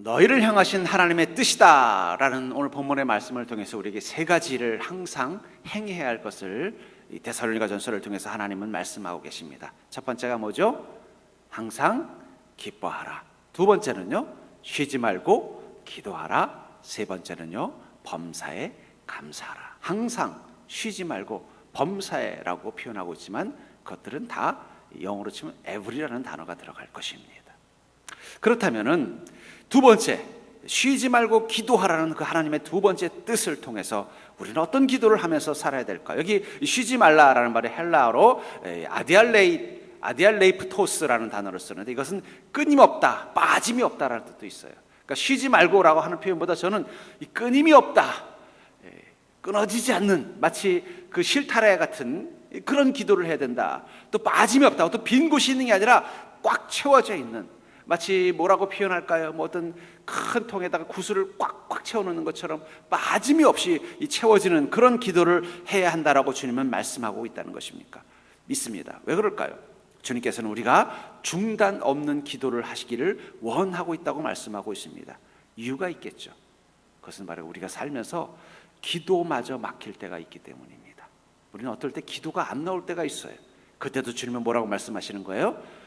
너희를 향하신 하나님의 뜻이다 라는 오늘 본문의 말씀을 통해서 우리에게 세 가지를 항상 행해야 할 것을 이 데살로니가전서를 통해서 하나님은 말씀하고 계십니다. 첫 번째가 뭐죠? 항상 기뻐하라. 두 번째는요, 쉬지 말고 기도하라. 세 번째는요, 범사에 감사하라. 항상, 쉬지 말고, 범사에라고 표현하고 있지만 그것들은 다 영어로 치면 every라는 단어가 들어갈 것입니다. 그렇다면은 두 번째, 쉬지 말고 기도하라는 그 하나님의 두 번째 뜻을 통해서 우리는 어떤 기도를 하면서 살아야 될까? 여기 쉬지 말라라는 말이 헬라어로 아디알레이프토스라는 단어를 쓰는데 이것은 끊임없다, 빠짐이 없다라는 뜻도 있어요. 그러니까 쉬지 말고라고 하는 표현보다 저는 이 끊임이 없다, 끊어지지 않는, 마치 그 실타래 같은 그런 기도를 해야 된다. 또 빠짐이 없다. 또 빈 곳이 있는 게 아니라 꽉 채워져 있는, 마치 뭐라고 표현할까요? 뭐 어떤 큰 통에다가 구슬을 꽉꽉 채워놓는 것처럼 빠짐이 없이 채워지는 그런 기도를 해야 한다라고 주님은 말씀하고 있다는 것입니까? 믿습니다. 왜 그럴까요? 주님께서는 우리가 중단 없는 기도를 하시기를 원하고 있다고 말씀하고 있습니다. 이유가 있겠죠. 그것은 바로 우리가 살면서 기도마저 막힐 때가 있기 때문입니다. 우리는 어떨 때 기도가 안 나올 때가 있어요. 그때도 주님은 뭐라고 말씀하시는 거예요?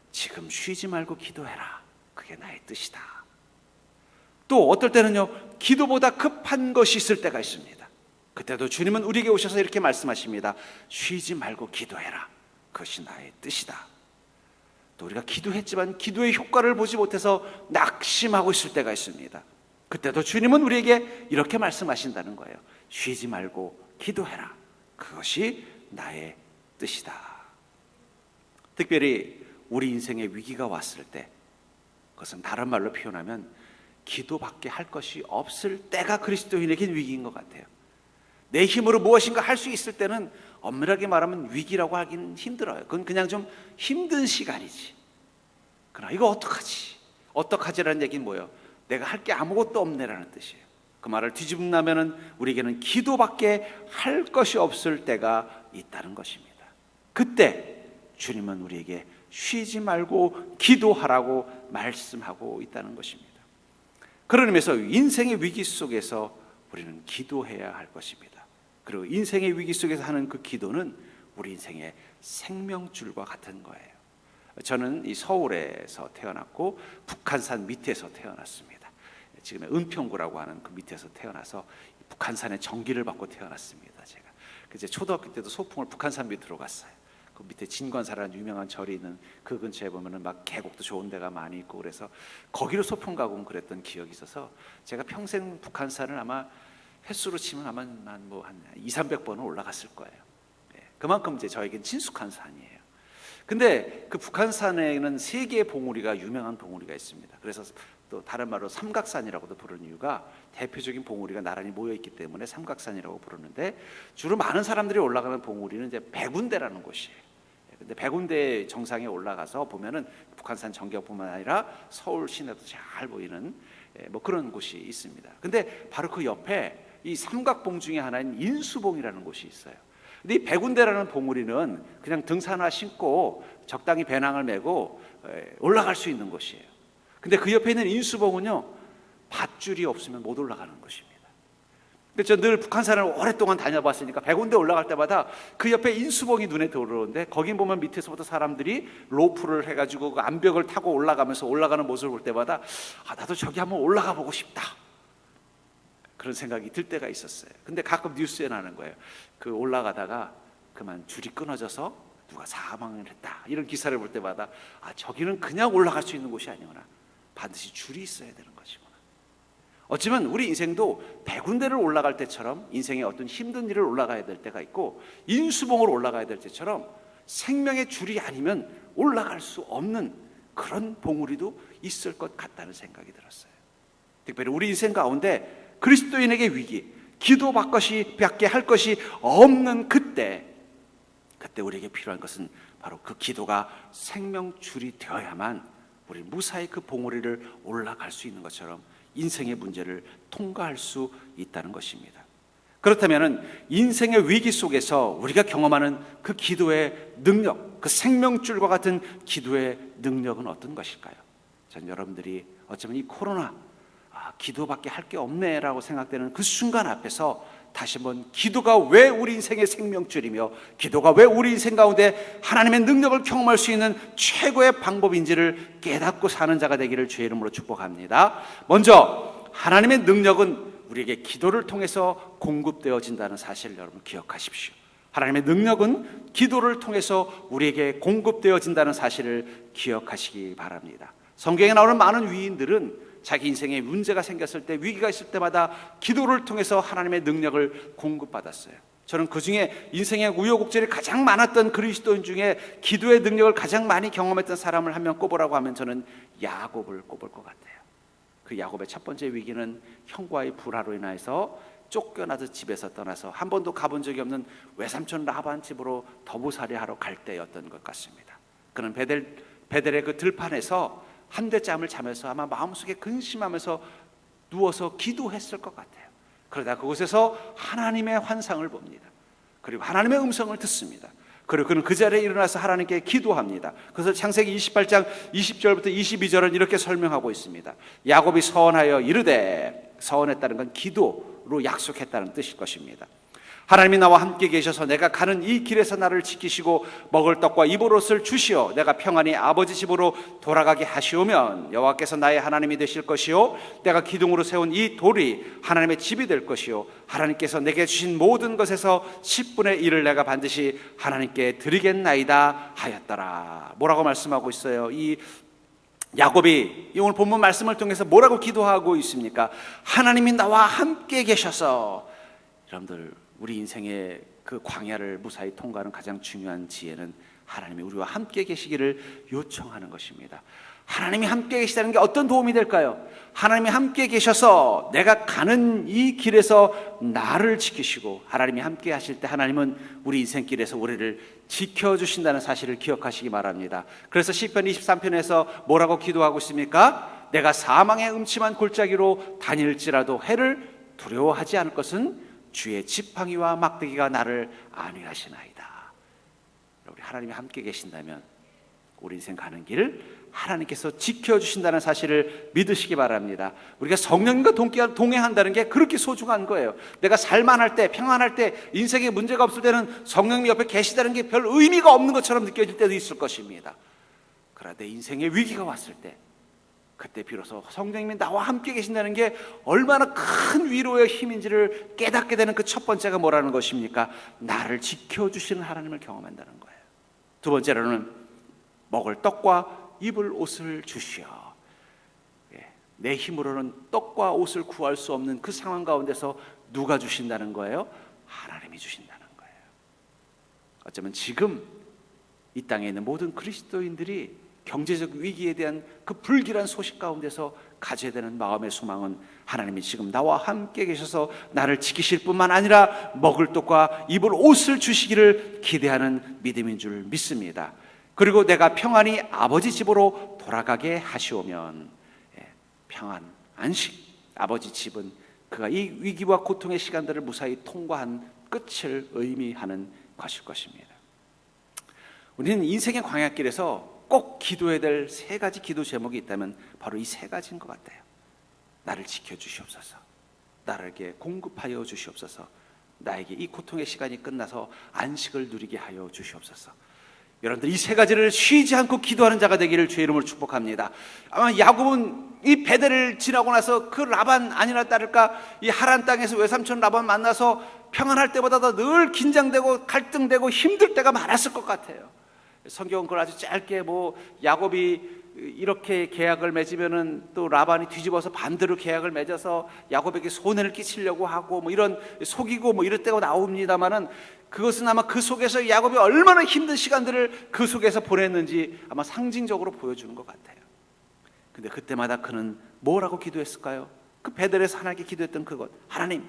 지금 쉬지 말고 기도해라. 그게 나의 뜻이다. 또 어떨 때는요, 기도보다 급한 것이 있을 때가 있습니다. 그때도 주님은 우리에게 오셔서 이렇게 말씀하십니다. 쉬지 말고 기도해라. 그것이 나의 뜻이다. 또 우리가 기도했지만 기도의 효과를 보지 못해서 낙심하고 있을 때가 있습니다. 그때도 주님은 우리에게 이렇게 말씀하신다는 거예요. 쉬지 말고 기도해라. 그것이 나의 뜻이다. 특별히 우리 인생에 위기가 왔을 때, 그것은 다른 말로 표현하면 기도밖에 할 것이 없을 때가 그리스도인에겐 위기인 것 같아요. 내 힘으로 무엇인가 할 수 있을 때는 엄밀하게 말하면 위기라고 하긴 힘들어요. 그건 그냥 좀 힘든 시간이지. 그러나 이거 어떡하지? 어떡하지라는 얘기는 뭐예요? 내가 할 게 아무것도 없네라는 뜻이에요. 그 말을 뒤집으면 우리에게는 기도밖에 할 것이 없을 때가 있다는 것입니다. 그때 주님은 우리에게 쉬지 말고 기도하라고 말씀하고 있다는 것입니다. 그런 의미에서 인생의 위기 속에서 우리는 기도해야 할 것입니다. 그리고 인생의 위기 속에서 하는 그 기도는 우리 인생의 생명줄과 같은 거예요. 저는 이 서울에서 태어났고 북한산 밑에서 태어났습니다. 지금의 은평구라고 하는 그 밑에서 태어나서 북한산의 전기를 받고 태어났습니다. 제가 그제 초등학교 때도 소풍을 북한산 밑으로 갔어요. 그 밑에 진권사라는 유명한 절이 있는 그 근처에 보면은 막 계곡도 좋은 데가 많이 있고 그래서 거기로 소풍 가고 그랬던 기억이 있어서 제가 평생 북한산을 아마 횟수로 치면 아마 한 200~300번은 올라갔을 거예요. 그만큼 이제 저에겐 친숙한 산이에요. 근데 그 북한산에는 세 개의 봉우리가 유명한 봉우리가 있습니다. 그래서 또 다른 말로 삼각산이라고도 부르는 이유가 대표적인 봉우리가 나란히 모여 있기 때문에 삼각산이라고 부르는데, 주로 많은 사람들이 올라가는 봉우리는 이제 백운대라는 곳이에요. 근데 백운대 정상에 올라가서 보면은 북한산 전경뿐만 아니라 서울 시내도 잘 보이는 뭐 그런 곳이 있습니다. 근데 바로 그 옆에 이 삼각봉 중에 하나인 인수봉이라는 곳이 있어요. 근데 이 백운대라는 봉우리는 그냥 등산화 신고 적당히 배낭을 메고 올라갈 수 있는 곳이에요. 근데 그 옆에 있는 인수봉은요, 밧줄이 없으면 못 올라가는 것입니다. 근데 저 늘 북한산을 오랫동안 다녀봤으니까 백운대 올라갈 때마다 그 옆에 인수봉이 눈에 들어오는데, 거긴 보면 밑에서부터 사람들이 로프를 해가지고 그 암벽을 타고 올라가면서 올라가는 모습을 볼 때마다 나도 저기 한번 올라가 보고 싶다, 그런 생각이 들 때가 있었어요. 근데 가끔 뉴스에 나는 거예요. 그 올라가다가 그만 줄이 끊어져서 누가 사망을 했다, 이런 기사를 볼 때마다 저기는 그냥 올라갈 수 있는 곳이 아니구나, 반드시 줄이 있어야 되는 것이구나. 어쩌면 우리 인생도 백운대를 올라갈 때처럼 인생의 어떤 힘든 일을 올라가야 될 때가 있고, 인수봉을 올라가야 될 때처럼 생명의 줄이 아니면 올라갈 수 없는 그런 봉우리도 있을 것 같다는 생각이 들었어요. 특별히 우리 인생 가운데 그리스도인에게 위기, 기도밖에 할 것이 없는 그때 우리에게 필요한 것은 바로 그 기도가 생명줄이 되어야만 우리 무사히 그 봉우리를 올라갈 수 있는 것처럼 인생의 문제를 통과할 수 있다는 것입니다. 그렇다면 인생의 위기 속에서 우리가 경험하는 그 기도의 능력, 그 생명줄과 같은 기도의 능력은 어떤 것일까요? 전 여러분들이 어쩌면 이 코로나, 기도밖에 할 게 없네라고 생각되는 그 순간 앞에서 다시 한번 기도가 왜 우리 인생의 생명줄이며 기도가 왜 우리 인생 가운데 하나님의 능력을 경험할 수 있는 최고의 방법인지를 깨닫고 사는 자가 되기를 주의 이름으로 축복합니다. 먼저 하나님의 능력은 우리에게 기도를 통해서 공급되어진다는 사실을 여러분 기억하십시오. 하나님의 능력은 기도를 통해서 우리에게 공급되어진다는 사실을 기억하시기 바랍니다. 성경에 나오는 많은 위인들은 자기 인생에 문제가 생겼을 때, 위기가 있을 때마다 기도를 통해서 하나님의 능력을 공급받았어요. 저는 그 중에 인생의 우여곡절이 가장 많았던 그리스도인 중에 기도의 능력을 가장 많이 경험했던 사람을 한 명 꼽으라고 하면 저는 야곱을 꼽을 것 같아요. 그 야곱의 첫 번째 위기는 형과의 불화로 인해서 쫓겨나서 집에서 떠나서 한 번도 가본 적이 없는 외삼촌 라반 집으로 더부살이 하러 갈 때였던 것 같습니다. 그는 베델의 그 들판에서 한대 짬을 자면서 아마 마음속에 근심하면서 누워서 기도했을 것 같아요. 그러다 그곳에서 하나님의 환상을 봅니다. 그리고 하나님의 음성을 듣습니다. 그리고 그는 그 자리에 일어나서 하나님께 기도합니다. 그래서 창세기 28장 20절부터 22절은 이렇게 설명하고 있습니다. 야곱이 서원하여 이르되, 서원했다는 건 기도로 약속했다는 뜻일 것입니다. 하나님이 나와 함께 계셔서 내가 가는 이 길에서 나를 지키시고 먹을 떡과 입을 옷을 주시어 내가 평안히 아버지 집으로 돌아가게 하시오면 여호와께서 나의 하나님이 되실 것이요 내가 기둥으로 세운 이 돌이 하나님의 집이 될 것이요 하나님께서 내게 주신 모든 것에서 10분의 1을 내가 반드시 하나님께 드리겠나이다 하였더라. 뭐라고 말씀하고 있어요? 이 야곱이 오늘 본문 말씀을 통해서 뭐라고 기도하고 있습니까? 하나님이 나와 함께 계셔서. 여러분들, 우리 인생의 그 광야를 무사히 통과하는 가장 중요한 지혜는 하나님이 우리와 함께 계시기를 요청하는 것입니다. 하나님이 함께 계시다는 게 어떤 도움이 될까요? 하나님이 함께 계셔서 내가 가는 이 길에서 나를 지키시고, 하나님이 함께 하실 때 하나님은 우리 인생길에서 우리를 지켜주신다는 사실을 기억하시기 바랍니다. 그래서 시편 23편에서 뭐라고 기도하고 있습니까? 내가 사망의 음침한 골짜기로 다닐지라도 해를 두려워하지 않을 것은 주의 지팡이와 막대기가 나를 안위하시나이다. 우리 하나님이 함께 계신다면 우리 인생 가는 길을 하나님께서 지켜주신다는 사실을 믿으시기 바랍니다. 우리가 성령님과 동행한다는 게 그렇게 소중한 거예요. 내가 살만할 때, 평안할 때, 인생에 문제가 없을 때는 성령님 옆에 계시다는 게 별 의미가 없는 것처럼 느껴질 때도 있을 것입니다. 그러나 내 인생에 위기가 왔을 때, 그때 비로소 성령님이 나와 함께 계신다는 게 얼마나 큰 위로의 힘인지를 깨닫게 되는 그 첫 번째가 뭐라는 것입니까? 나를 지켜주시는 하나님을 경험한다는 거예요. 두 번째로는 먹을 떡과 입을 옷을 주시어. 내 힘으로는 떡과 옷을 구할 수 없는 그 상황 가운데서 누가 주신다는 거예요? 하나님이 주신다는 거예요. 어쩌면 지금 이 땅에 있는 모든 그리스도인들이 경제적 위기에 대한 그 불길한 소식 가운데서 가져야 되는 마음의 소망은 하나님이 지금 나와 함께 계셔서 나를 지키실 뿐만 아니라 먹을 떡과 입을 옷을 주시기를 기대하는 믿음인 줄 믿습니다. 그리고 내가 평안히 아버지 집으로 돌아가게 하시오면, 평안, 안식, 아버지 집은 그가 이 위기와 고통의 시간들을 무사히 통과한 끝을 의미하는 것일 것입니다. 우리는 인생의 광야길에서 꼭 기도해야 될 세 가지 기도 제목이 있다면 바로 이 세 가지인 것 같아요. 나를 지켜주시옵소서, 나에게 공급하여 주시옵소서, 나에게 이 고통의 시간이 끝나서 안식을 누리게 하여 주시옵소서. 여러분들, 이 세 가지를 쉬지 않고 기도하는 자가 되기를 주의 이름으로 축복합니다. 아마 야곱은 이 베델을 지나고 나서 그 라반 아니나 따를까 이 하란 땅에서 외삼촌 라반 만나서 평안할 때보다 늘 긴장되고 갈등되고 힘들 때가 많았을 것 같아요. 성경은 그걸 아주 짧게 야곱이 이렇게 계약을 맺으면은 또 라반이 뒤집어서 반대로 계약을 맺어서 야곱에게 손해를 끼치려고 하고 이런 속이고 이럴 때가 나옵니다만은, 그것은 아마 그 속에서 야곱이 얼마나 힘든 시간들을 그 속에서 보냈는지 아마 상징적으로 보여주는 것 같아요. 근데 그때마다 그는 뭐라고 기도했을까요? 그 베델에서 하나님께 기도했던 그것, 하나님,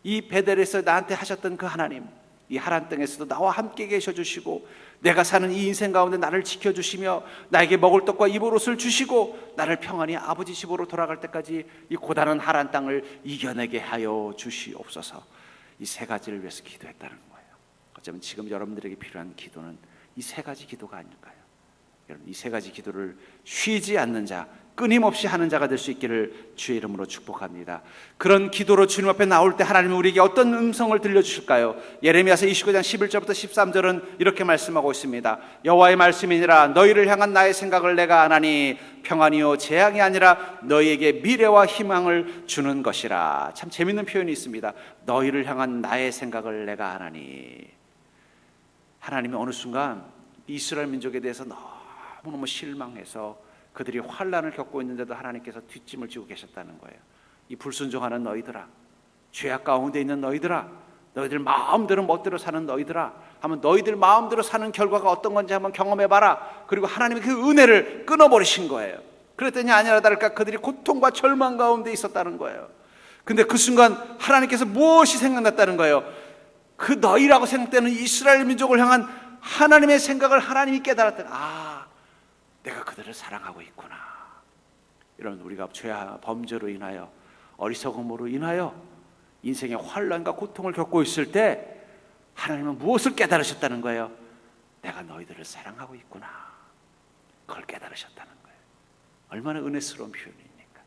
이 베델에서 나한테 하셨던 그 하나님, 이 하란 땅에서도 나와 함께 계셔 주시고 내가 사는 이 인생 가운데 나를 지켜주시며 나에게 먹을 떡과 입을 옷을 주시고 나를 평안히 아버지 집으로 돌아갈 때까지 이 고단한 하란 땅을 이겨내게 하여 주시옵소서. 이 세 가지를 위해서 기도했다는 거예요. 어쩌면 지금 여러분들에게 필요한 기도는 이 세 가지 기도가 아닐까요? 여러분, 이 세 가지 기도를 쉬지 않는 자, 끊임없이 하는 자가 될 수 있기를 주의 이름으로 축복합니다. 그런 기도로 주님 앞에 나올 때 하나님은 우리에게 어떤 음성을 들려주실까요? 예레미야서 29장 11절부터 13절은 이렇게 말씀하고 있습니다. 여호와의 말씀이니라 너희를 향한 나의 생각을 내가 아나니 평안이요 재앙이 아니라 너희에게 미래와 희망을 주는 것이라. 참 재밌는 표현이 있습니다. 너희를 향한 나의 생각을 내가 아나니. 하나님이 어느 순간 이스라엘 민족에 대해서 너무너무 실망해서 그들이 환난을 겪고 있는데도 하나님께서 뒷짐을 지고 계셨다는 거예요. 이 불순종하는 너희들아, 죄악 가운데 있는 너희들아, 너희들 마음대로 멋대로 사는 너희들아, 한번 너희들 마음대로 사는 결과가 어떤 건지 한번 경험해봐라. 그리고 하나님이 그 은혜를 끊어버리신 거예요. 그랬더니 아니라 다를까 그들이 고통과 절망 가운데 있었다는 거예요. 근데 그 순간 하나님께서 무엇이 생각났다는 거예요? 그 너희라고 생각되는 이스라엘 민족을 향한 하나님의 생각을 하나님이 깨달았다. 내가 그들을 사랑하고 있구나. 여러분, 우리가 죄와 범죄로 인하여 어리석음으로 인하여 인생의 환난과 고통을 겪고 있을 때 하나님은 무엇을 깨달으셨다는 거예요? 내가 너희들을 사랑하고 있구나. 그걸 깨달으셨다는 거예요. 얼마나 은혜스러운 표현입니까?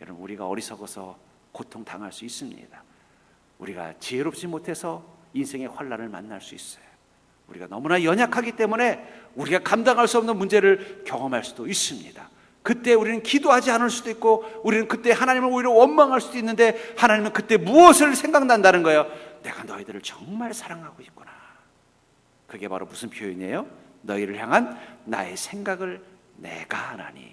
여러분, 우리가 어리석어서 고통당할 수 있습니다. 우리가 지혜롭지 못해서 인생의 환난을 만날 수 있어요. 우리가 너무나 연약하기 때문에 우리가 감당할 수 없는 문제를 경험할 수도 있습니다. 그때 우리는 기도하지 않을 수도 있고 우리는 그때 하나님을 오히려 원망할 수도 있는데 하나님은 그때 무엇을 생각난다는 거예요? 내가 너희들을 정말 사랑하고 있구나. 그게 바로 무슨 표현이에요? 너희를 향한 나의 생각을 내가 하나니.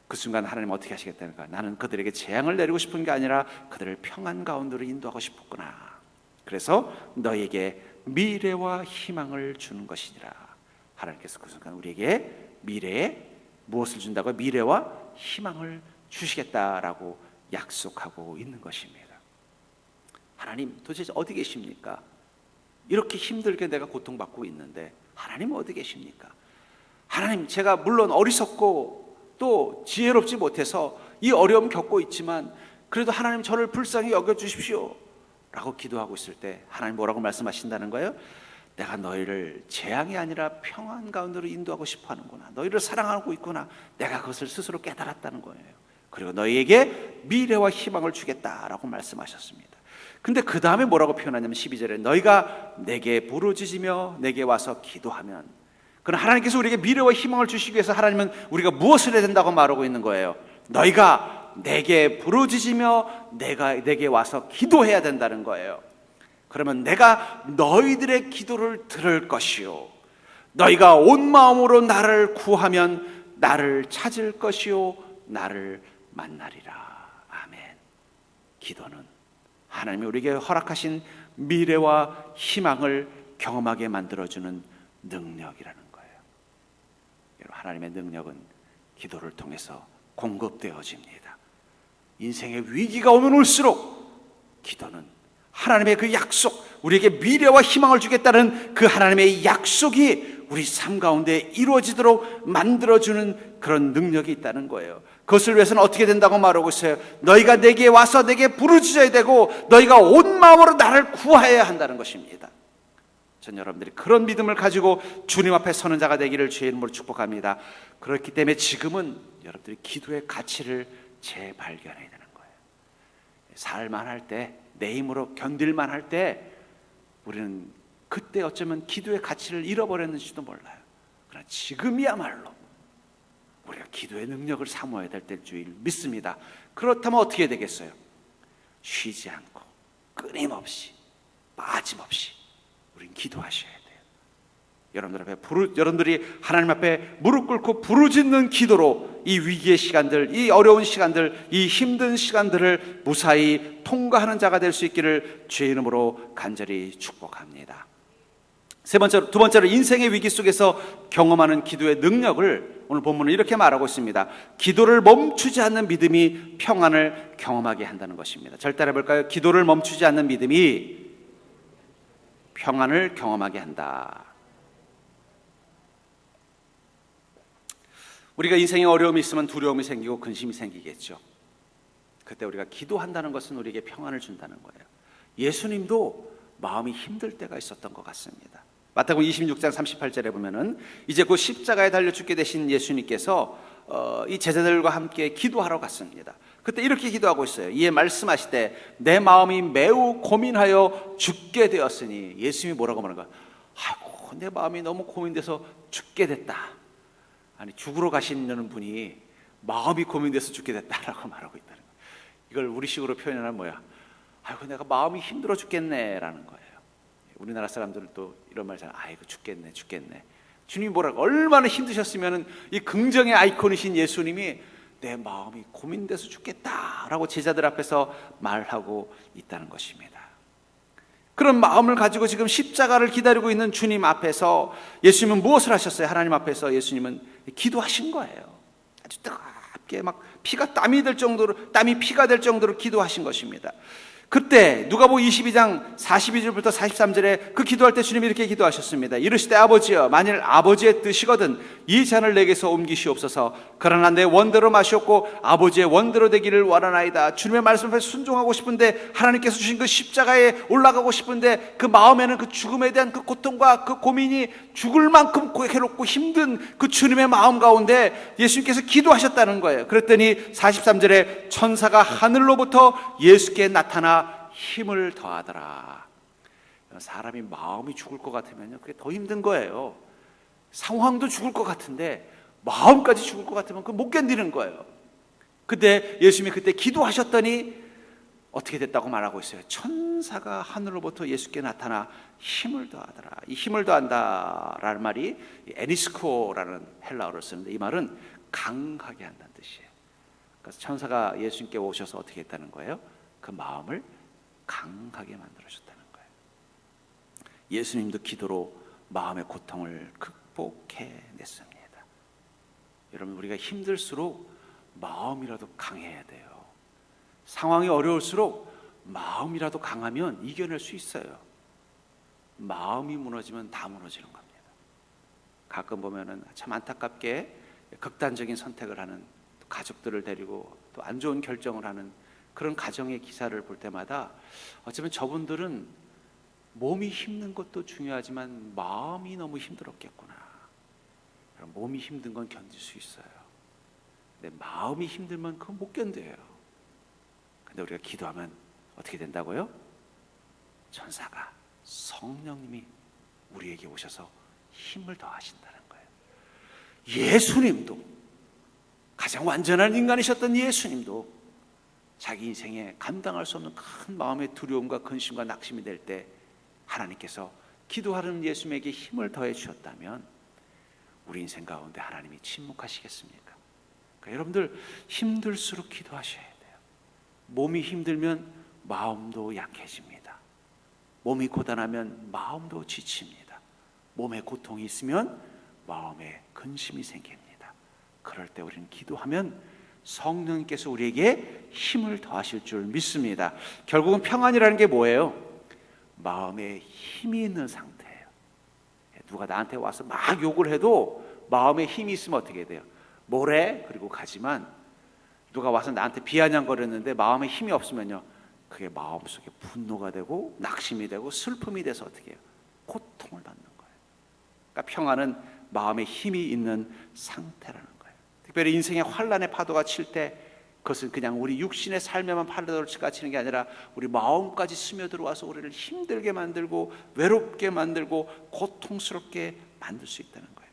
그 순간 하나님 어떻게 하시겠다는가? 나는 그들에게 재앙을 내리고 싶은 게 아니라 그들을 평안 가운데로 인도하고 싶었구나. 그래서 너희에게 미래와 희망을 주는 것이니라. 하나님께서 그 순간 우리에게 미래에 무엇을 준다고? 미래와 희망을 주시겠다라고 약속하고 있는 것입니다. 하나님 도대체 어디 계십니까? 이렇게 힘들게 내가 고통받고 있는데 하나님은 어디 계십니까? 하나님, 제가 물론 어리석고 또 지혜롭지 못해서 이 어려움 겪고 있지만 그래도 하나님 저를 불쌍히 여겨주십시오 라고 기도하고 있을 때 하나님 뭐라고 말씀하신다는 거예요? 내가 너희를 재앙이 아니라 평안 가운데로 인도하고 싶어 하는구나. 너희를 사랑하고 있구나. 내가 그것을 스스로 깨달았다는 거예요. 그리고 너희에게 미래와 희망을 주겠다라고 말씀하셨습니다. 근데 그 다음에 뭐라고 표현하냐면 12절에 너희가 내게 부르짖으며 내게 와서 기도하면. 그러나 하나님께서 우리에게 미래와 희망을 주시기 위해서 하나님은 우리가 무엇을 해야 된다고 말하고 있는 거예요? 너희가 내게 부르짖으며 내게 와서 기도해야 된다는 거예요. 그러면 내가 너희들의 기도를 들을 것이요 너희가 온 마음으로 나를 구하면 나를 찾을 것이요 나를 만나리라. 아멘. 기도는 하나님이 우리에게 허락하신 미래와 희망을 경험하게 만들어주는 능력이라는 거예요. 여러분, 하나님의 능력은 기도를 통해서 공급되어집니다. 인생의 위기가 오면 올수록 기도는 하나님의 그 약속, 우리에게 미래와 희망을 주겠다는 그 하나님의 약속이 우리 삶 가운데 이루어지도록 만들어주는 그런 능력이 있다는 거예요. 그것을 위해서는 어떻게 된다고 말하고 있어요? 너희가 내게 와서 내게 부르짖어야 되고 너희가 온 마음으로 나를 구해야 한다는 것입니다. 전 여러분들이 그런 믿음을 가지고 주님 앞에 서는 자가 되기를 주의 이름으로 축복합니다. 그렇기 때문에 지금은 여러분들이 기도의 가치를 재발견해야 되는 거예요. 살만 할 때, 내 힘으로 견딜만 할 때 우리는 그때 어쩌면 기도의 가치를 잃어버렸는지도 몰라요. 그러나 지금이야말로 우리가 기도의 능력을 사모해야 될 때일 줄 믿습니다. 그렇다면 어떻게 되겠어요? 쉬지 않고 끊임없이 빠짐없이 우린 기도하셔야 돼요. 여러분들이 하나님 앞에 무릎 꿇고 부르짖는 기도로 이 위기의 시간들, 이 어려운 시간들, 이 힘든 시간들을 무사히 통과하는 자가 될 수 있기를 주의 이름으로 간절히 축복합니다. 두 번째로 인생의 위기 속에서 경험하는 기도의 능력을 오늘 본문은 이렇게 말하고 있습니다. 기도를 멈추지 않는 믿음이 평안을 경험하게 한다는 것입니다. 절 따라해볼까요? 기도를 멈추지 않는 믿음이 평안을 경험하게 한다. 우리가 인생에 어려움이 있으면 두려움이 생기고 근심이 생기겠죠. 그때 우리가 기도한다는 것은 우리에게 평안을 준다는 거예요. 예수님도 마음이 힘들 때가 있었던 것 같습니다. 마태복음 26장 38절에 보면은 이제 곧 십자가에 달려 죽게 되신 예수님께서 이 제자들과 함께 기도하러 갔습니다. 그때 이렇게 기도하고 있어요. 이에 말씀하시되 내 마음이 매우 고민하여 죽게 되었으니, 예수님이 뭐라고 말하는 거야? 아이고, 내 마음이 너무 고민돼서 죽게 됐다. 아니, 죽으러 가시는 분이 마음이 고민돼서 죽게 됐다라고 말하고 있다는 거예요. 이걸 우리식으로 표현하면 뭐야? 아이고, 내가 마음이 힘들어 죽겠네라는 거예요. 우리나라 사람들도 이런 말 잘, 아이고 죽겠네. 주님이 뭐라고, 얼마나 힘드셨으면 이 긍정의 아이콘이신 예수님이 내 마음이 고민돼서 죽겠다라고 제자들 앞에서 말하고 있다는 것입니다. 그런 마음을 가지고 지금 십자가를 기다리고 있는 주님 앞에서 예수님은 무엇을 하셨어요? 하나님 앞에서 예수님은 기도하신 거예요. 아주 뜨겁게 막 땀이 피가 될 정도로 기도하신 것입니다. 그때 누가복음 22장 42절부터 43절에 그 기도할 때 주님이 이렇게 기도하셨습니다. 이르시되 아버지여, 만일 아버지의 뜻이거든 이 잔을 내게서 옮기시옵소서. 그러나 내 원대로 마시옵고 아버지의 원대로 되기를 원하나이다. 주님의 말씀에 순종하고 싶은데, 하나님께서 주신 그 십자가에 올라가고 싶은데 그 마음에는 그 죽음에 대한 그 고통과 그 고민이 죽을 만큼 괴롭고 힘든 그 주님의 마음 가운데 예수님께서 기도하셨다는 거예요. 그랬더니 43절에 천사가 하늘로부터 예수께 나타나 힘을 더하더라. 사람이 마음이 죽을 것 같으면 그게 더 힘든 거예요. 상황도 죽을 것 같은데 마음까지 죽을 것 같으면 그거 못 견디는 거예요. 근데 예수님이 그때 기도하셨더니 어떻게 됐다고 말하고 있어요. 천사가 하늘로부터 예수께 나타나 힘을 더하더라. 이 힘을 더한다라는 말이 에니스코라는 헬라어를 쓰는데, 이 말은 강하게 한다는 뜻이에요. 그래서 천사가 예수님께 오셔서 어떻게 했다는 거예요? 그 마음을 강하게 만들어줬다는 거예요. 예수님도 기도로 마음의 고통을 극복해냈습니다. 여러분, 우리가 힘들수록 마음이라도 강해야 돼요. 상황이 어려울수록 마음이라도 강하면 이겨낼 수 있어요. 마음이 무너지면 다 무너지는 겁니다. 가끔 보면은 참 안타깝게 극단적인 선택을 하는, 또 가족들을 데리고 또 안 좋은 결정을 하는 그런 가정의 기사를 볼 때마다 어쩌면 저분들은 몸이 힘든 것도 중요하지만 마음이 너무 힘들었겠구나. 몸이 힘든 건 견딜 수 있어요. 근데 마음이 힘들면 그건 못 견뎌요. 근데 우리가 기도하면 어떻게 된다고요? 천사가, 성령님이 우리에게 오셔서 힘을 더하신다는 거예요. 예수님도, 가장 완전한 인간이셨던 예수님도 자기 인생에 감당할 수 없는 큰 마음의 두려움과 근심과 낙심이 될 때 하나님께서 기도하는 예수님에게 힘을 더해 주셨다면 우리 인생 가운데 하나님이 침묵하시겠습니까? 그러니까 여러분들 힘들수록 기도하셔야 돼요. 몸이 힘들면 마음도 약해집니다. 몸이 고단하면 마음도 지칩니다. 몸에 고통이 있으면 마음에 근심이 생깁니다. 그럴 때 우리는 기도하면 성령님께서 우리에게 힘을 더하실 줄 믿습니다. 결국은 평안이라는 게 뭐예요? 마음에 힘이 있는 상태예요. 누가 나한테 와서 막 욕을 해도 마음에 힘이 있으면 어떻게 돼요? 뭐래? 그리고 가지만, 누가 와서 나한테 비아냥거렸는데 마음에 힘이 없으면요, 그게 마음속에 분노가 되고 낙심이 되고 슬픔이 돼서 어떻게 해요? 고통을 받는 거예요. 그러니까 평안은 마음에 힘이 있는 상태라는 거예요. 특별히 인생의 환란의 파도가 칠 때 그것은 그냥 우리 육신의 삶에만 파도가 치는 게 아니라 우리 마음까지 스며들어와서 우리를 힘들게 만들고 외롭게 만들고 고통스럽게 만들 수 있다는 거예요.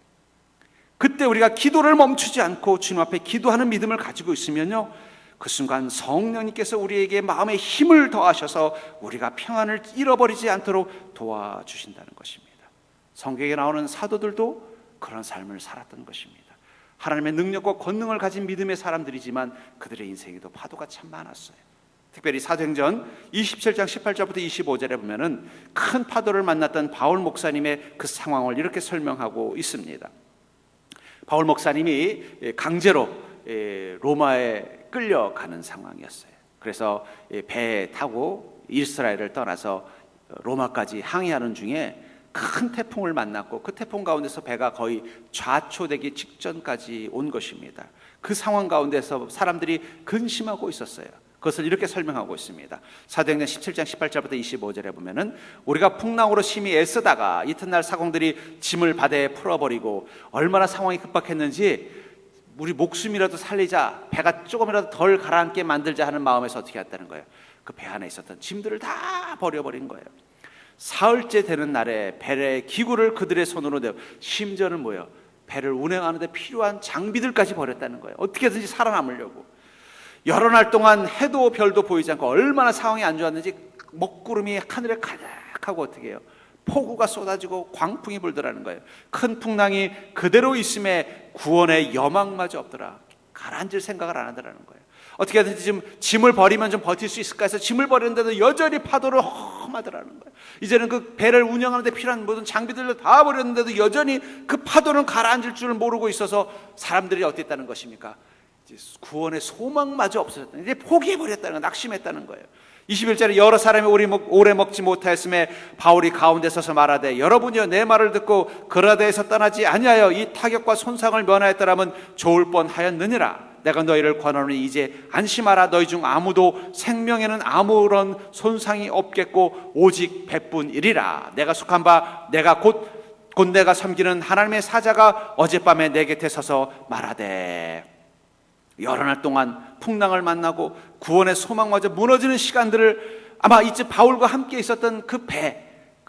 그때 우리가 기도를 멈추지 않고 주님 앞에 기도하는 믿음을 가지고 있으면요, 그 순간 성령님께서 우리에게 마음의 힘을 더하셔서 우리가 평안을 잃어버리지 않도록 도와주신다는 것입니다. 성경에 나오는 사도들도 그런 삶을 살았던 것입니다. 하나님의 능력과 권능을 가진 믿음의 사람들이지만 그들의 인생에도 파도가 참 많았어요. 특별히 사도행전 27장 18절부터 25절에 보면은 큰 파도를 만났던 바울 목사님의 그 상황을 이렇게 설명하고 있습니다. 바울 목사님이 강제로 로마에 끌려가는 상황이었어요. 그래서 배에 타고 이스라엘을 떠나서 로마까지 항해하는 중에 큰 태풍을 만났고, 그 태풍 가운데서 배가 거의 좌초되기 직전까지 온 것입니다. 그 상황 가운데서 사람들이 근심하고 있었어요. 그것을 이렇게 설명하고 있습니다. 사도행전 17장 18절부터 25절에 보면은 우리가 풍랑으로 심히 애쓰다가 이튿날 사공들이 짐을 바다에 풀어버리고 얼마나 상황이 급박했는지 우리 목숨이라도 살리자, 배가 조금이라도 덜 가라앉게 만들자 하는 마음에서 어떻게 했다는 거예요. 그 배 안에 있었던 짐들을 다 버려버린 거예요. 사흘째 되는 날에 배의 기구를 그들의 손으로 내어, 심지어는 뭐예요? 배를 운행하는데 필요한 장비들까지 버렸다는 거예요. 어떻게든지 살아남으려고. 여러 날 동안 해도 별도 보이지 않고 얼마나 상황이 안 좋았는지 먹구름이 하늘에 가득하고 어떻게 해요? 폭우가 쏟아지고 광풍이 불더라는 거예요. 큰 풍랑이 그대로 있음에 구원의 여망마저 없더라. 가라앉을 생각을 안 하더라는 거예요. 어떻게 하든지 지금 짐을 버리면 좀 버틸 수 있을까 해서 짐을 버리는데도 여전히 파도를 험하더라는 거예요. 이제는 그 배를 운영하는 데 필요한 모든 장비들도 다 버렸는데도 여전히 그 파도는 가라앉을 줄 모르고 있어서 사람들이 어땠다는 것입니까? 이제 구원의 소망마저 없어졌다. 이제 포기해버렸다는 거예요. 낙심했다는 거예요. 21절에 여러 사람이 오래 먹지 못하였음에 바울이 가운데 서서 말하되 여러분이여 내 말을 듣고 그라데에서 떠나지 아니하여 이 타격과 손상을 면하였더라면 좋을 뻔하였느니라. 내가 너희를 권하노니 이제 안심하라. 너희 중 아무도 생명에는 아무런 손상이 없겠고 오직 배뿐이리라. 내가 속한 바 내가 곧 내가 섬기는 하나님의 사자가 어젯밤에 내 곁에 서서 말하되. 여러 날 동안 풍랑을 만나고 구원의 소망마저 무너지는 시간들을 아마 이제 바울과 함께 있었던 그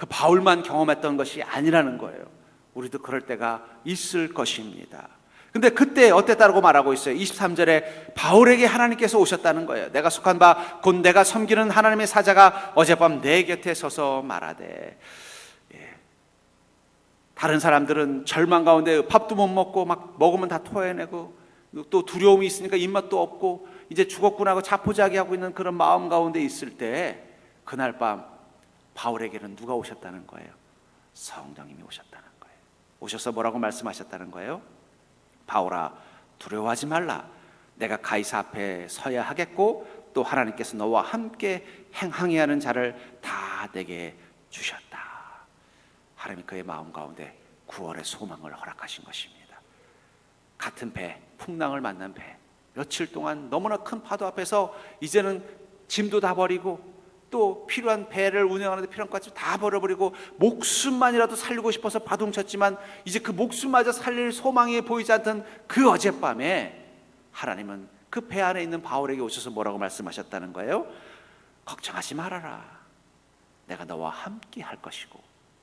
바울만 경험했던 것이 아니라는 거예요. 우리도 그럴 때가 있을 것입니다. 근데 그때 어땠다고 말하고 있어요. 23절에 바울에게 하나님께서 오셨다는 거예요. 내가 속한 바 곧 내가 섬기는 하나님의 사자가 어젯밤 내 곁에 서서 말하되. 다른 사람들은 절망 가운데 밥도 못 먹고 막 먹으면 다 토해내고 또 두려움이 있으니까 입맛도 없고 이제 죽었구나 하고 자포자기하고 있는 그런 마음 가운데 있을 때 그날 밤 바울에게는 누가 오셨다는 거예요? 성령님이 오셨다는 거예요. 오셔서 뭐라고 말씀하셨다는 거예요? 바울아, 두려워하지 말라. 내가 가이사 앞에 서야 하겠고 또 하나님께서 너와 함께 행하는 자를 다 내게 주셨다. 하나님이 그의 마음 가운데 구원의 소망을 허락하신 것입니다. 같은 배, 풍랑을 만난 배, 며칠 동안 너무나 큰 파도 앞에서 이제는 짐도 다 버리고 또 필요한 배를 운영하는 데 필요한 것까지 다 버려버리고 목숨만이라도 살리고 싶어서 바둥쳤지만 이제 그 목숨마저 살릴 소망이 보이지 않던 그 어젯밤에 하나님은 그 배 안에 있는 바울에게 오셔서 뭐라고 말씀하셨다는 거예요? 걱정하지 말아라. 내가 너와 함께 할 것이고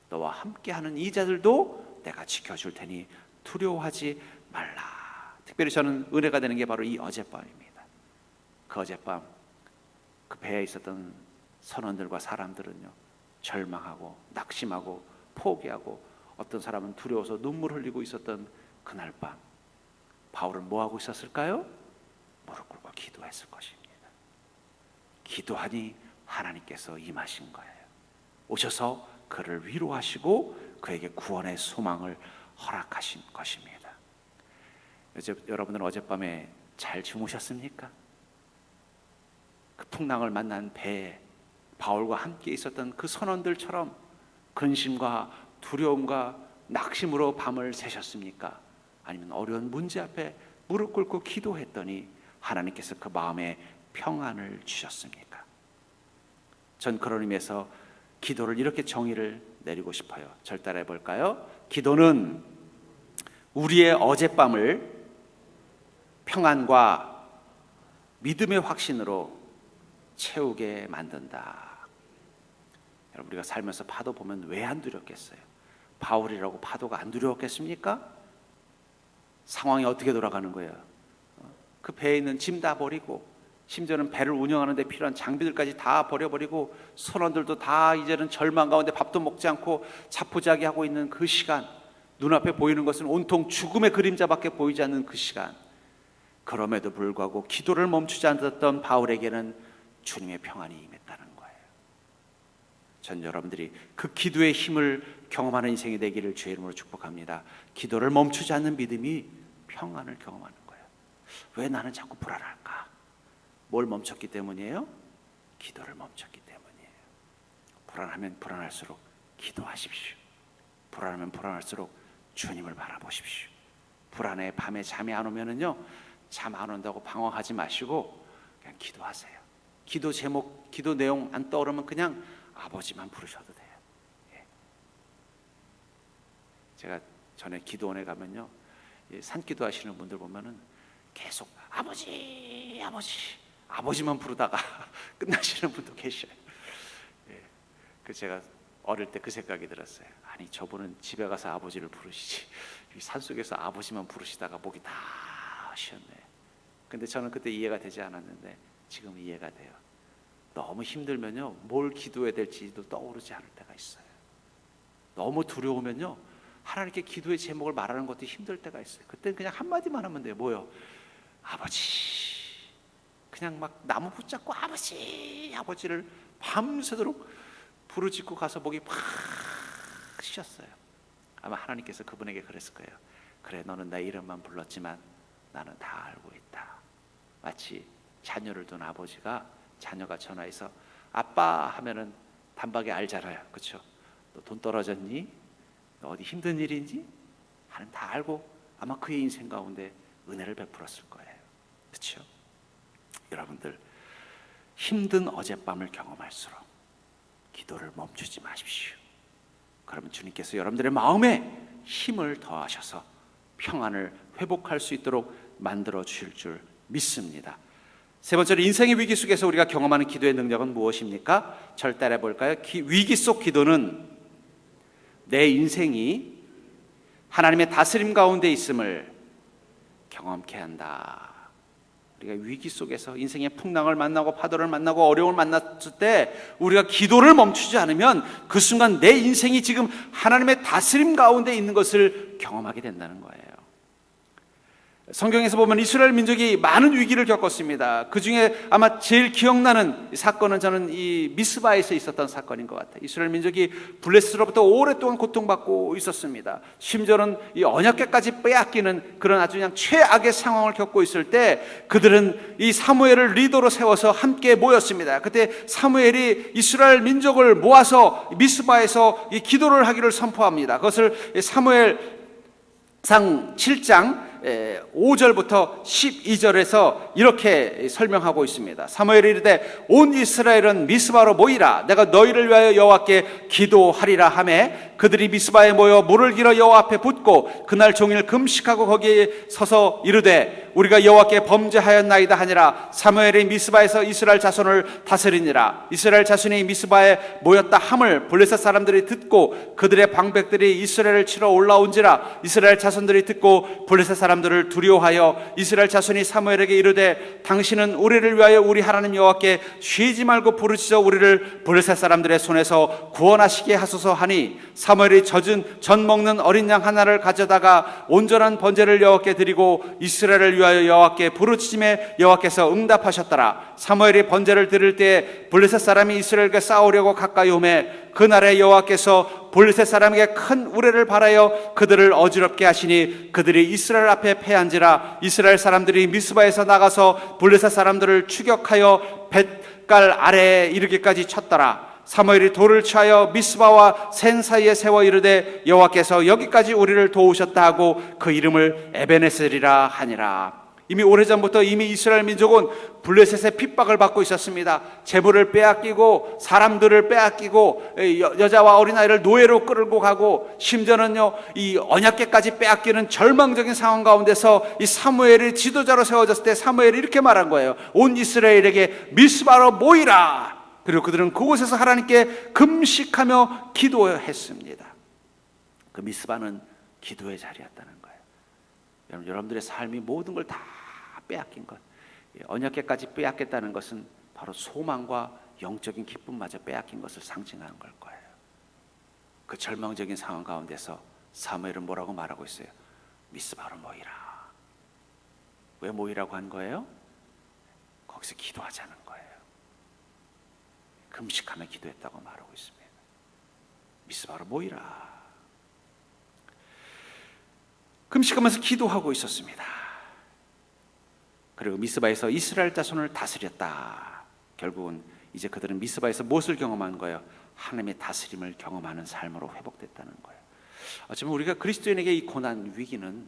너와 함께 하는 이 자들도 내가 지켜줄 테니 두려워하지 말라. 특별히 저는 은혜가 되는 게 바로 이 어젯밤입니다. 그 어젯밤 그 배에 있었던 선원들과 사람들은요, 절망하고 낙심하고 포기하고 어떤 사람은 두려워서 눈물 흘리고 있었던 그날 밤 바울은 뭐하고 있었을까요? 무릎 꿇고 기도했을 것입니다. 기도하니 하나님께서 임하신 거예요. 오셔서 그를 위로하시고 그에게 구원의 소망을 허락하신 것입니다. 여러분은 어젯밤에 잘 주무셨습니까? 그 풍랑을 만난 배에 바울과 함께 있었던 그 선원들처럼 근심과 두려움과 낙심으로 밤을 새셨습니까? 아니면 어려운 문제 앞에 무릎 꿇고 기도했더니 하나님께서 그 마음에 평안을 주셨습니까? 전 그런 의미에서 기도를 이렇게 정의를 내리고 싶어요. 절따라해 볼까요? 기도는 우리의 어젯밤을 평안과 믿음의 확신으로 채우게 만든다. 여러분, 우리가 살면서 파도 보면 왜 안 두렵겠어요? 바울이라고 파도가 안 두려웠겠습니까? 상황이 어떻게 돌아가는 거예요? 그 배에 있는 짐 다 버리고 심지어는 배를 운영하는 데 필요한 장비들까지 다 버려버리고 선원들도 다 이제는 절망 가운데 밥도 먹지 않고 자포자기하고 있는 그 시간, 눈앞에 보이는 것은 온통 죽음의 그림자밖에 보이지 않는 그 시간, 그럼에도 불구하고 기도를 멈추지 않았던 바울에게는 주님의 평안이 임했다는 거예요. 전 여러분들이 그 기도의 힘을 경험하는 인생이 되기를 주의 이름으로 축복합니다. 기도를 멈추지 않는 믿음이 평안을 경험하는 거예요. 왜 나는 자꾸 불안할까? 뭘 멈췄기 때문이에요? 기도를 멈췄기 때문이에요. 불안하면 불안할수록 기도하십시오. 불안하면 불안할수록 주님을 바라보십시오. 불안해 밤에 잠이 안 오면은요, 잠 안 온다고 방황하지 마시고 그냥 기도하세요. 기도 제목, 기도 내용 안 떠오르면 그냥 아버지만 부르셔도 돼요. 예. 제가 전에 기도원에 가면요, 산기도 하시는 분들 보면은 계속 아버지, 아버지, 아버지만 부르다가 끝나시는 분도 계셔요. 예. 그 제가 어릴 때 그 생각이 들었어요. 아니, 저분은 집에 가서 아버지를 부르시지, 산속에서 아버지만 부르시다가 목이 다 쉬었네. 근데 저는 그때 이해가 되지 않았는데 지금 이해가 돼요. 너무 힘들면요, 뭘 기도해야 될지도 떠오르지 않을 때가 있어요. 너무 두려우면요, 하나님께 기도의 제목을 말하는 것도 힘들 때가 있어요. 그때는 그냥 한마디만 하면 돼요. 뭐요? 아버지. 그냥 막 나무 붙잡고 아버지, 아버지를 밤새도록 부르짖고 가서 목이 팍 쉬었어요. 아마 하나님께서 그분에게 그랬을 거예요. 그래, 너는 내 이름만 불렀지만 나는 다 알고 있다. 마치 자녀를 둔 아버지가 자녀가 전화해서 아빠 하면은 단박에 알잖아요. 그렇죠? 너 돈 떨어졌니? 너 어디 힘든 일인지? 하는 다 알고 아마 그의 인생 가운데 은혜를 베풀었을 거예요. 그렇죠? 여러분들, 힘든 어젯밤을 경험할수록 기도를 멈추지 마십시오. 그러면 주님께서 여러분들의 마음에 힘을 더하셔서 평안을 회복할 수 있도록 만들어 주실 줄 믿습니다. 세 번째로, 인생의 위기 속에서 우리가 경험하는 기도의 능력은 무엇입니까? 절 따라해 볼까요? 위기 속 기도는 내 인생이 하나님의 다스림 가운데 있음을 경험케 한다. 우리가 위기 속에서 인생의 풍랑을 만나고 파도를 만나고 어려움을 만났을 때 우리가 기도를 멈추지 않으면 그 순간 내 인생이 지금 하나님의 다스림 가운데 있는 것을 경험하게 된다는 거예요. 성경에서 보면 이스라엘 민족이 많은 위기를 겪었습니다. 그 중에 아마 제일 기억나는 사건은 저는 이 미스바에서 있었던 사건인 것 같아요. 이스라엘 민족이 블레셋으로부터 오랫동안 고통받고 있었습니다. 심지어는 이 언약궤까지 빼앗기는 그런 아주 그냥 최악의 상황을 겪고 있을 때 그들은 이 사무엘을 리더로 세워서 함께 모였습니다. 그때 사무엘이 이스라엘 민족을 모아서 미스바에서 이 기도를 하기를 선포합니다. 그것을 사무엘상 7장 5절부터 12절에서 이렇게 설명하고 있습니다. 사무엘이 이르되 온 이스라엘은 미스바로 모이라. 내가 너희를 위하여 여호와께 기도하리라 하매 그들이 미스바에 모여 물을 길어 여호와 앞에 붓고 그날 종일 금식하고 거기에 서서 이르되 우리가 여호와께 범죄하였나이다 하니라. 사무엘이 미스바에서 이스라엘 자손을 다스리니라. 이스라엘 자손이 미스바에 모였다 함을 블레셋 사람들이 듣고 그들의 방백들이 이스라엘을 치러 올라온지라. 이스라엘 자손들이 듣고 블레셋 사람들을 두려워하여 이스라엘 자손이 사무엘에게 이르되 당신은 우리를 위하여 우리 하나님 여호와께 쉬지 말고 부르짖어 우리를 블레셋 사람들의 손에서 구원하시게 하소서 하니 사무엘이 젖은 전 먹는 어린 양 하나를 가져다가 온전한 번제를 여호와께 드리고 이스라엘을 위하여 여호와께 부르짖음에 여호와께서 응답하셨더라. 사무엘이 번제를 드릴 때 블레셋 사람이 이스라엘과 싸우려고 가까이 오매 그날에 여호와께서 블레셋 사람에게 큰 우레를 발하여 그들을 어지럽게 하시니 그들이 이스라엘 앞에 패한지라. 이스라엘 사람들이 미스바에서 나가서 블레셋 사람들을 추격하여 뱃갈 아래에 이르기까지 쳤더라. 사무엘이 돌을 취하여 미스바와 센 사이에 세워 이르되 여호와께서 여기까지 우리를 도우셨다 하고 그 이름을 에베네셀이라 하니라. 이미 오래전부터 이미 이스라엘 민족은 블레셋의 핍박을 받고 있었습니다. 재물을 빼앗기고 사람들을 빼앗기고 여자와 어린아이를 노예로 끌고 가고 심지어는요 이 언약궤까지 빼앗기는 절망적인 상황 가운데서 이 사무엘이 지도자로 세워졌을 때 사무엘이 이렇게 말한 거예요. 온 이스라엘에게 미스바로 모이라. 그리고 그들은 그곳에서 하나님께 금식하며 기도했습니다. 그 미스바는 기도의 자리였다는 거예요. 여러분들의 삶이 모든 걸 다 빼앗긴 것, 언약궤까지 빼앗겼다는 것은 바로 소망과 영적인 기쁨마저 빼앗긴 것을 상징하는 걸 거예요. 그 절망적인 상황 가운데서 사무엘은 뭐라고 말하고 있어요? 미스바로 모이라. 왜 모이라고 한 거예요? 거기서 기도하자는 거예요. 금식하며 기도했다고 말하고 있습니다. 미스바로 모이라. 금식하면서 기도하고 있었습니다. 그리고 미스바에서 이스라엘 자손을 다스렸다. 결국은 이제 그들은 미스바에서 무엇을 경험한 거예요? 하나님의 다스림을 경험하는 삶으로 회복됐다는 거예요. 어쩌면 우리가 그리스도인에게 이 고난 위기는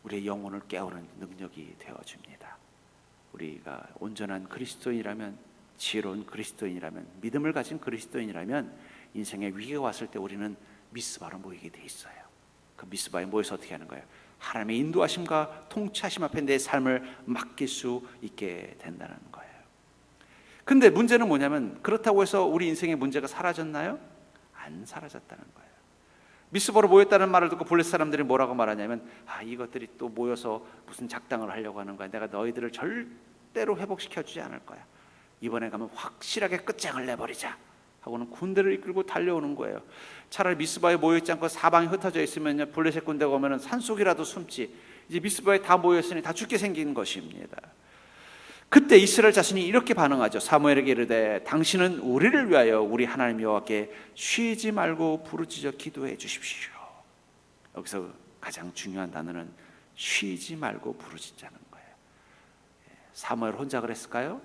우리의 영혼을 깨우는 능력이 되어줍니다. 우리가 온전한 그리스도인이라면 지혜로운 그리스도인이라면, 믿음을 가진 그리스도인이라면 인생에 위기가 왔을 때 우리는 미스바로 모이게 돼 있어요. 그 미스바에 모여서 어떻게 하는 거예요? 하나님의 인도하심과 통치하심 앞에 내 삶을 맡길 수 있게 된다는 거예요. 근데 문제는 뭐냐면, 그렇다고 해서 우리 인생의 문제가 사라졌나요? 안 사라졌다는 거예요. 미스바로 모였다는 말을 듣고 블레셋 사람들이 뭐라고 말하냐면, 이것들이 또 모여서 무슨 작당을 하려고 하는 거야. 내가 너희들을 절대로 회복시켜주지 않을 거야. 이번에 가면 확실하게 끝장을 내버리자 하고는 군대를 이끌고 달려오는 거예요. 차라리 미스바에 모여있지 않고 사방에 흩어져 있으면 블레셋 군대가 오면 산속이라도 숨지, 이제 미스바에 다 모였으니 다 죽게 생긴 것입니다. 그때 이스라엘 자신이 이렇게 반응하죠. 사무엘에게 이르되 당신은 우리를 위하여 우리 하나님 여호와께 쉬지 말고 부르짖어 기도해 주십시오. 여기서 가장 중요한 단어는 쉬지 말고 부르짖자는 거예요. 사무엘 혼자 그랬을까요?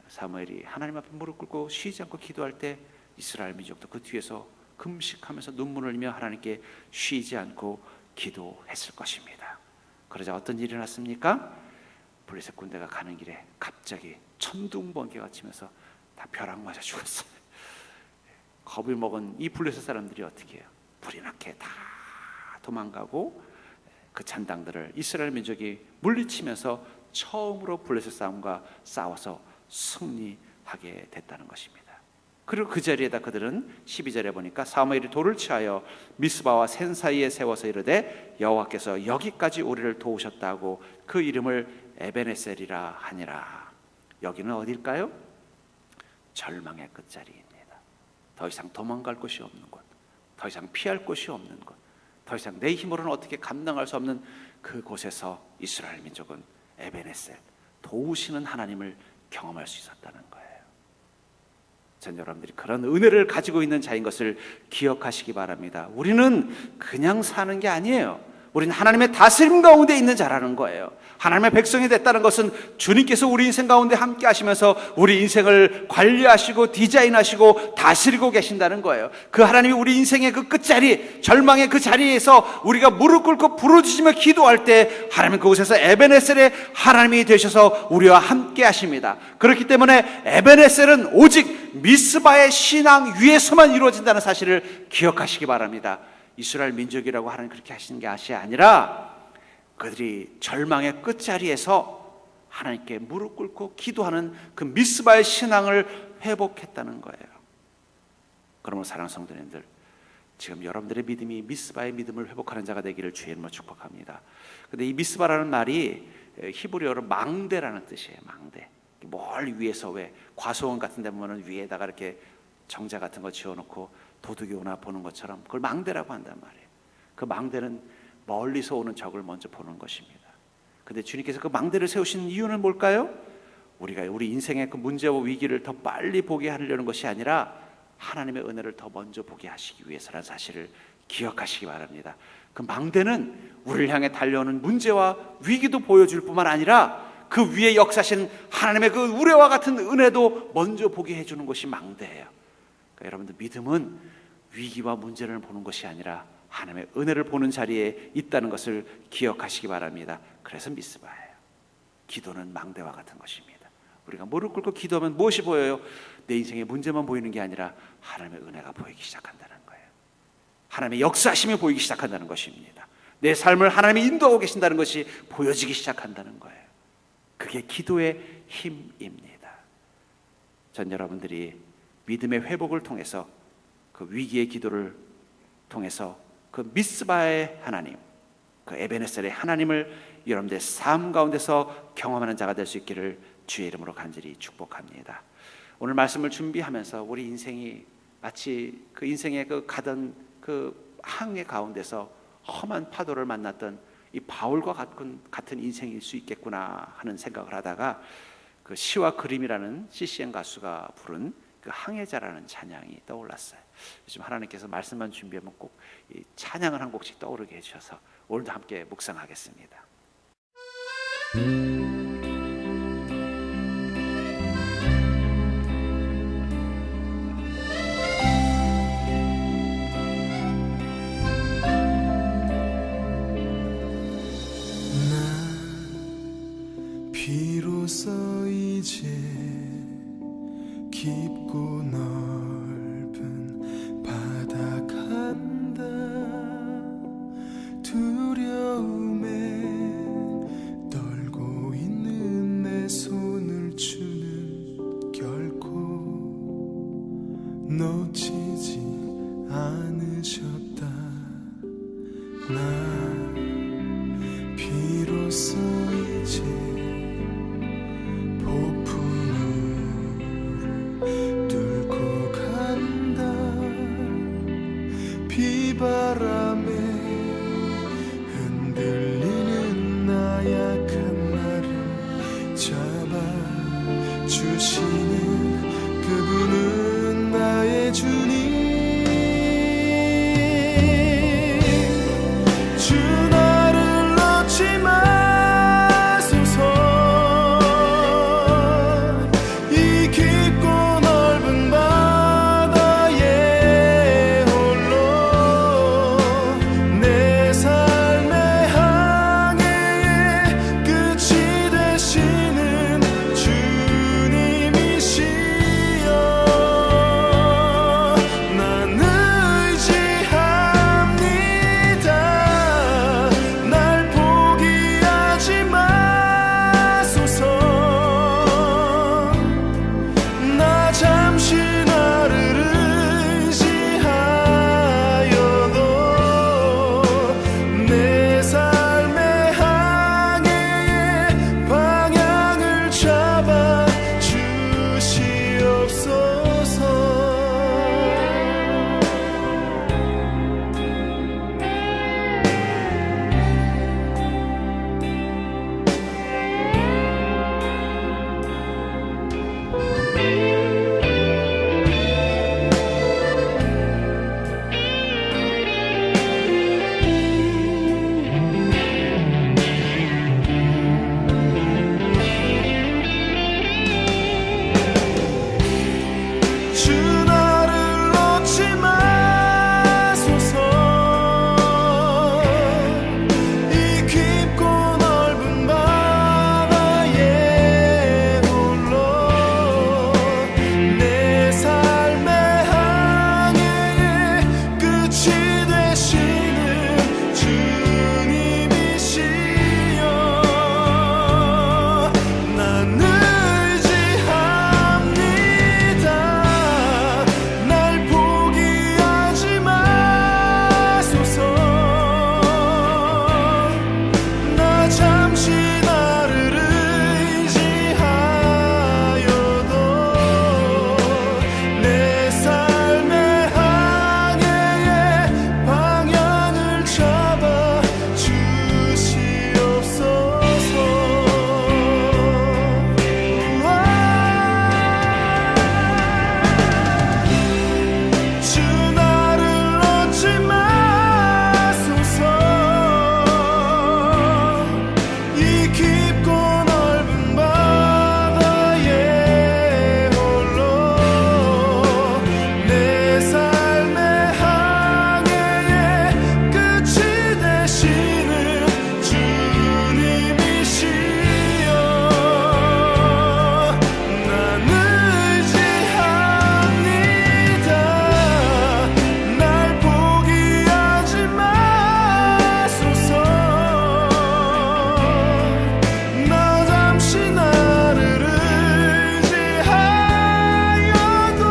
사무엘이 하나님 앞에 무릎 꿇고 쉬지 않고 기도할 때 이스라엘 민족도 그 뒤에서 금식하면서 눈물을 흘리며 하나님께 쉬지 않고 기도했을 것입니다. 그러자 어떤 일이 났습니까? 블레셋 군대가 가는 길에 갑자기 천둥번개가 치면서 다 벼락 맞아 죽었어요. 겁을 먹은 이 블레셋 사람들이 어떻게 해요? 불이 나게 다 도망가고, 그 잔당들을 이스라엘 민족이 물리치면서 처음으로 블레셋 사람과 싸워서 승리하게 됐다는 것입니다. 그리고 그 자리에다 그들은 12절에 보니까 사무엘이 돌을 취하여 미스바와 센 사이에 세워서 이르되 여호와께서 여기까지 우리를 도우셨다고 그 이름을 에베네셀이라 하니라. 여기는 어딜까요? 절망의 끝자리입니다. 더 이상 도망갈 곳이 없는 곳, 더 이상 피할 곳이 없는 곳, 더 이상 내 힘으로는 어떻게 감당할 수 없는 그곳에서 이스라엘 민족은 에베네셀, 도우시는 하나님을 경험할 수 있었다는 거예요. 전 여러분들이 그런 은혜를 가지고 있는 자인 것을 기억하시기 바랍니다. 우리는 그냥 사는 게 아니에요. 우리는 하나님의 다스림 가운데 있는 자라는 거예요. 하나님의 백성이 됐다는 것은 주님께서 우리 인생 가운데 함께 하시면서 우리 인생을 관리하시고 디자인하시고 다스리고 계신다는 거예요. 그 하나님이 우리 인생의 그 끝자리, 절망의 그 자리에서 우리가 무릎 꿇고 부르짖으며 기도할 때 하나님은 그곳에서 에베네셀의 하나님이 되셔서 우리와 함께 하십니다. 그렇기 때문에 에베네셀은 오직 미스바의 신앙 위에서만 이루어진다는 사실을 기억하시기 바랍니다. 이스라엘 민족이라고 하나님 그렇게 하시는 게 아니라 그들이 절망의 끝자리에서 하나님께 무릎 꿇고 기도하는 그 미스바의 신앙을 회복했다는 거예요. 그러므로 사랑하는 성도님들, 지금 여러분들의 믿음이 미스바의 믿음을 회복하는 자가 되기를 주의 이름으로 축복합니다. 근데 이 미스바라는 말이 히브리어로 망대라는 뜻이에요. 망대. 멀리 위에서, 왜 과수원 같은 데 보면 위에다가 이렇게 정자 같은 거 지어놓고 도둑이 오나 보는 것처럼 그걸 망대라고 한단 말이에요. 그 망대는 멀리서 오는 적을 먼저 보는 것입니다. 근데 주님께서 그 망대를 세우신 이유는 뭘까요? 우리가 우리 인생의 그 문제와 위기를 더 빨리 보게 하려는 것이 아니라 하나님의 은혜를 더 먼저 보게 하시기 위해서라는 사실을 기억하시기 바랍니다. 그 망대는 우리를 향해 달려오는 문제와 위기도 보여줄 뿐만 아니라 그 위에 역사하신 하나님의 그 우레와 같은 은혜도 먼저 보게 해주는 것이 망대예요. 그러니까 여러분들, 믿음은 위기와 문제를 보는 것이 아니라 하나님의 은혜를 보는 자리에 있다는 것을 기억하시기 바랍니다. 그래서 미스바예요. 기도는 망대와 같은 것입니다. 우리가 무릎 꿇고 기도하면 무엇이 보여요? 내 인생의 문제만 보이는 게 아니라 하나님의 은혜가 보이기 시작한다는 거예요. 하나님의 역사하심이 보이기 시작한다는 것입니다. 내 삶을 하나님이 인도하고 계신다는 것이 보여지기 시작한다는 거예요. 그게 기도의 힘입니다. 전 여러분들이 믿음의 회복을 통해서, 그 위기의 기도를 통해서 그 미스바의 하나님, 그 에베네셀의 하나님을 여러분들의 삶 가운데서 경험하는 자가 될 수 있기를 주의 이름으로 간절히 축복합니다. 오늘 말씀을 준비하면서 우리 인생이 마치 그 인생의 그 가던 그 항해 가운데서 험한 파도를 만났던 이 바울과 같은 인생일 수 있겠구나 하는 생각을 하다가 그 시와 그림이라는 CCM 가수가 부른 그 항해자라는 찬양이 떠올랐어요. 요즘 하나님께서 말씀만 준비하면 꼭 이 찬양을 한 곡씩 떠오르게 해주셔서 오늘도 함께 묵상하겠습니다. 비로소 이제 놓치지 않으셨다. 나 비로소 이제 폭풍우를 뚫고 간다. 비바람에 흔들리는 나약한 나를 잡아주시는 그분은 나의 주님. 주 나를 놓지 마소서. 이 깊고 넓은 바다에 홀로 내 삶의 항해의 끝이 되시는 주님이시여. 난 의지합니다. 날 포기하지 마소서. 나 잠시 나를 의지하여도 내 삶의 항해의 방향을 잡아 주시옵소서. 주 나를 놓지 마소서. 이 깊고 넓은 바다에 홀로 내 삶의 항해의 끝이 되시는 주님이시여. 난 의지합니다. 날 포기하지 마소서. 나 잠시 나를 의지하여도 내 삶의 항해의 방향을 잡아 주시옵소서. 주 나를 놓지 마소서. 이 깊고 넓은 바다에 홀로 내 삶의 항해의 끝이 되시는 주님이시여. 난 의지합니다. 날 포기하지 마소서. 나 잠시 나를 의지하여도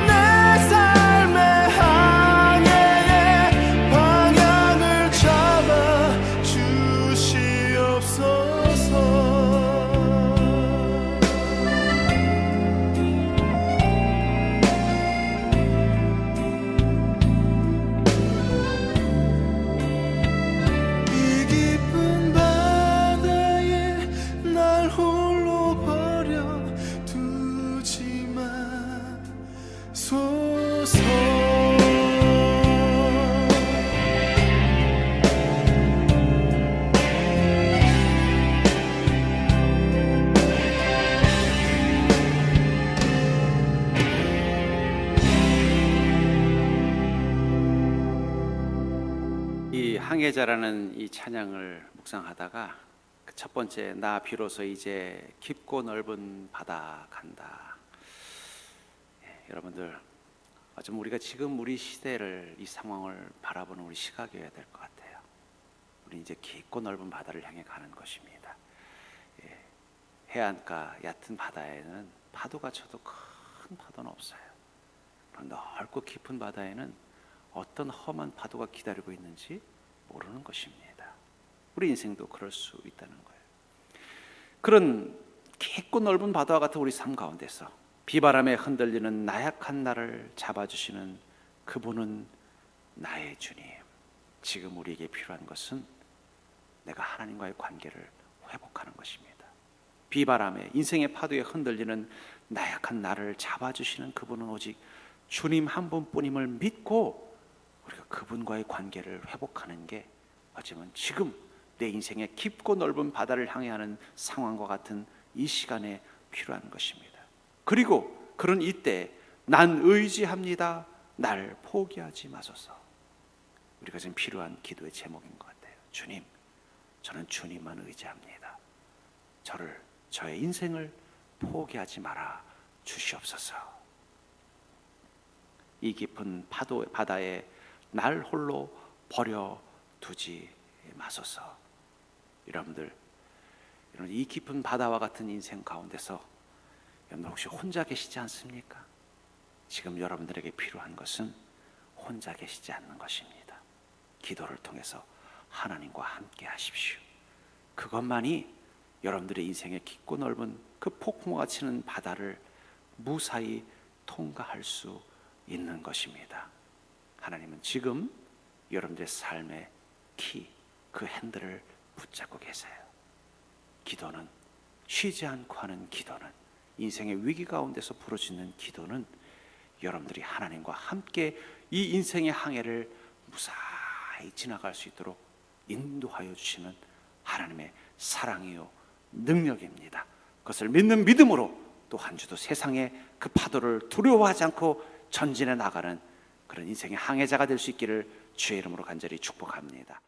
내 삶의 항해의 방향을 잡아 주시옵소서. 이 깊은 바다에 날 홀로 버려 두지 마소서. 이 항해자라는 이 찬양을 묵상하다가 그 첫 번째, 나 비로소 이제 깊고 넓은 바다 간다. 여러분들, 좀 우리가 지금 우리 시대를, 이 상황을 바라보는 우리 시각이어야 될 것 같아요. 우리 이제 깊고 넓은 바다를 향해 가는 것입니다. 해안가 얕은 바다에는 파도가 쳐도 큰 파도는 없어요. 그런 넓고 깊은 바다에는 어떤 험한 파도가 기다리고 있는지 모르는 것입니다. 우리 인생도 그럴 수 있다는 거예요. 그런 깊고 넓은 바다와 같은 우리 삶 가운데서 비바람에 흔들리는 나약한 나를 잡아주시는 그분은 나의 주님. 지금 우리에게 필요한 것은 내가 하나님과의 관계를 회복하는 것입니다. 비바람에 인생의 파도에 흔들리는 나약한 나를 잡아주시는 그분은 오직 주님 한 분뿐임을 믿고 우리가 그분과의 관계를 회복하는 게 어쩌면 지금 내 인생의 깊고 넓은 바다를 향해 하는 상황과 같은 이 시간에 필요한 것입니다. 그리고 그런 이때 난 의지합니다. 날 포기하지 마소서. 우리가 지금 필요한 기도의 제목인 것 같아요. 주님, 저는 주님만 의지합니다. 저의 인생을 포기하지 말아 주시옵소서. 이 깊은 바다에 날 홀로 버려두지 마소서. 여러분들, 이 깊은 바다와 같은 인생 가운데서 여러분들 혹시 혼자 계시지 않습니까? 지금 여러분들에게 필요한 것은 혼자 계시지 않는 것입니다. 기도를 통해서 하나님과 함께 하십시오. 그것만이 여러분들의 인생의 깊고 넓은 그 폭풍우가 치는 바다를 무사히 통과할 수 있는 것입니다. 하나님은 지금 여러분들의 삶의 키, 그 핸들을 붙잡고 계세요. 기도는 쉬지 않고 하는 기도는, 인생의 위기 가운데서 부르짖는 기도는 여러분들이 하나님과 함께 이 인생의 항해를 무사히 지나갈 수 있도록 인도하여 주시는 하나님의 사랑이요 능력입니다. 그것을 믿는 믿음으로 또 한 주도 세상의 그 파도를 두려워하지 않고 전진해 나가는 그런 인생의 항해자가 될 수 있기를 주의 이름으로 간절히 축복합니다.